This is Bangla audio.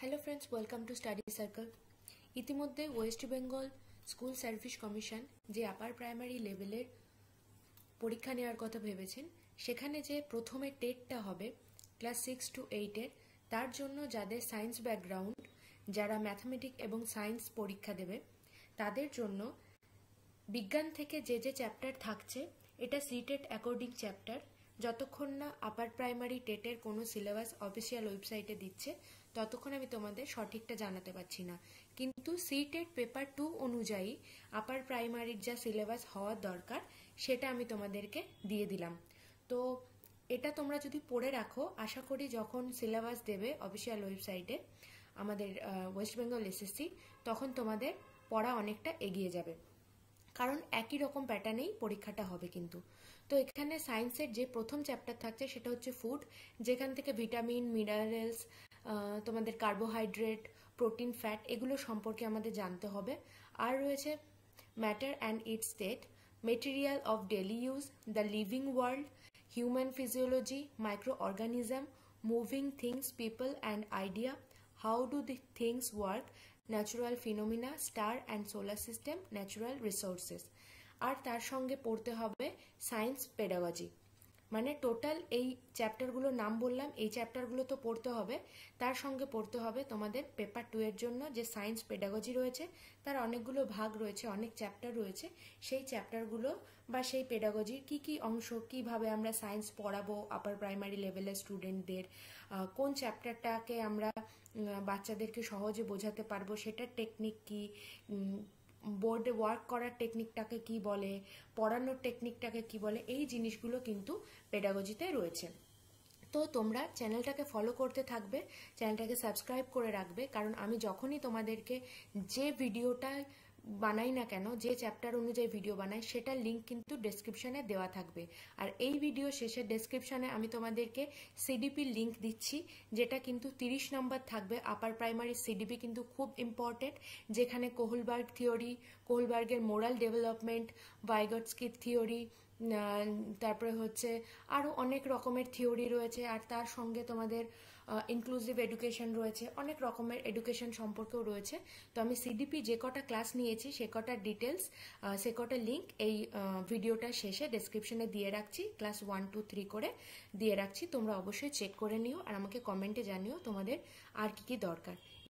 Hello friends, welcome to study circle. ইতিমধ্যে West Bengal school service commission যে আপার প্রাইমারি লেভেলের পরীক্ষা নেওয়ার কথা ভেবেছেন, সেখানে যে প্রথমে টেটটা হবে ক্লাস 6 to 8-এর, তার জন্য যাদের সায়েন্স ব্যাকগ্রাউন্ড, যারা ম্যাথমেটিক্স এবং সায়েন্স পরীক্ষা দেবে, তাদের জন্য বিজ্ঞান থেকে যে যে চ্যাপ্টার থাকছে, এটা সিটেট অ্যাকর্ডিং চ্যাপ্টার। যতক্ষণ না আপার প্রাইমারি টেটের কোনো সিলেবাস অফিসিয়াল ওয়েবসাইটে দিচ্ছে, ততক্ষণ আমি তোমাদের সঠিকটা জানাতে পারছি না। কিন্তু সিটেট পেপার 2 অনুযায়ী আপার প্রাইমারির যা সিলেবাস হওয়ার দরকার, সেটা আমি তোমাদেরকে দিয়ে দিলাম। তো এটা তোমরা যদি পড়ে রাখো, আশা করি যখন সিলেবাস দেবে অফিসিয়াল ওয়েবসাইটে আমাদের ওয়েস্ট বেঙ্গল এসএসসি, তখন তোমাদের পড়া অনেকটা এগিয়ে যাবে, কারণ একই রকম প্যাটার্নেই পরীক্ষাটা হবে। কিন্তু তো এখানে সায়েন্সের যে প্রথম চ্যাপ্টার থাকছে সেটা হচ্ছে ফুড, যেখান থেকে ভিটামিন, মিনারেলস, তোমাদের কার্বোহাইড্রেট, প্রোটিন, ফ্যাট এগুলো সম্পর্কে আমাদের জানতে হবে। আর রয়েছে matter and its state, material of daily use, the living world, human physiology, micro organism, moving things, people and idea, how do the things work, natural phenomena, star and solar system, natural resources. আর তার সঙ্গে পড়তে হবে সায়েন্স পেডাগজি। মানে টোটাল এই চ্যাপ্টারগুলোর নাম বললাম, এই চ্যাপ্টারগুলো তো পড়তে হবে, তার সঙ্গে পড়তে হবে তোমাদের পেপার 2 এর জন্য যে সায়েন্স পেডাগজি রয়েছে, তার অনেকগুলো ভাগ রয়েছে, অনেক চ্যাপ্টার রয়েছে। সেই চ্যাপ্টারগুলো বা সেই পেডাগজির কি কি অংশ, কিভাবে আমরা সায়েন্স পড়াবো আপার প্রাইমারি লেভেলের স্টুডেন্টদের, কোন চ্যাপ্টারটাকে আমরা বাচ্চাদেরকে সহজে বোঝাতে পারবো, সেটার টেকনিক কি, বোর্ডে ওয়ার্ক করার টেকনিকটাকে কি বলে, পড়ানোর টেকনিকটাকে কি বলে, এই জিনিসগুলো কিন্তু পেডাগজিতে রয়েছে। তো তোমরা চ্যানেলটাকে ফলো করতে থাকবে, চ্যানেলটাকে সাবস্ক্রাইব করে রাখবে, কারণ আমি যখনই তোমাদেরকে যে ভিডিওটা বানাই না কেন, যে চ্যাপ্টার অনুযায়ী ভিডিও বানাই, সেটার লিঙ্ক কিন্তু ডেসক্রিপশনে দেওয়া থাকবে। আর এই ভিডিও শেষে ডেসক্রিপশনে আমি তোমাদেরকে সিডিপির লিঙ্ক দিচ্ছি, যেটা কিন্তু 30 নম্বর থাকবে। আপার প্রাইমারি সিডিপি কিন্তু খুব ইম্পর্টেন্ট, যেখানে কোহলবার্গ থিওরি, কোহলবার্গের মোরাল ডেভেলপমেন্ট, ভাইগটস্কির থিওরি, তারপরে হচ্ছে আরও অনেক রকমের থিওরি রয়েছে। আর তার সঙ্গে তোমাদের ইনক্লুসিভ এডুকেশন রয়েছে, অনেক রকমের এডুকেশন সম্পর্কেও রয়েছে। তো আমি সিডিপি যে কটা ক্লাস নিয়েছি সে কটার ডিটেলস, সে কটা লিঙ্ক এই ভিডিওটার শেষে ডেসক্রিপশনে দিয়ে রাখছি, ক্লাস 1, 2, 3 করে দিয়ে রাখছি। তোমরা অবশ্যই চেক করে নিও আর আমাকে কমেন্টে জানিও তোমাদের আর কি কি দরকার।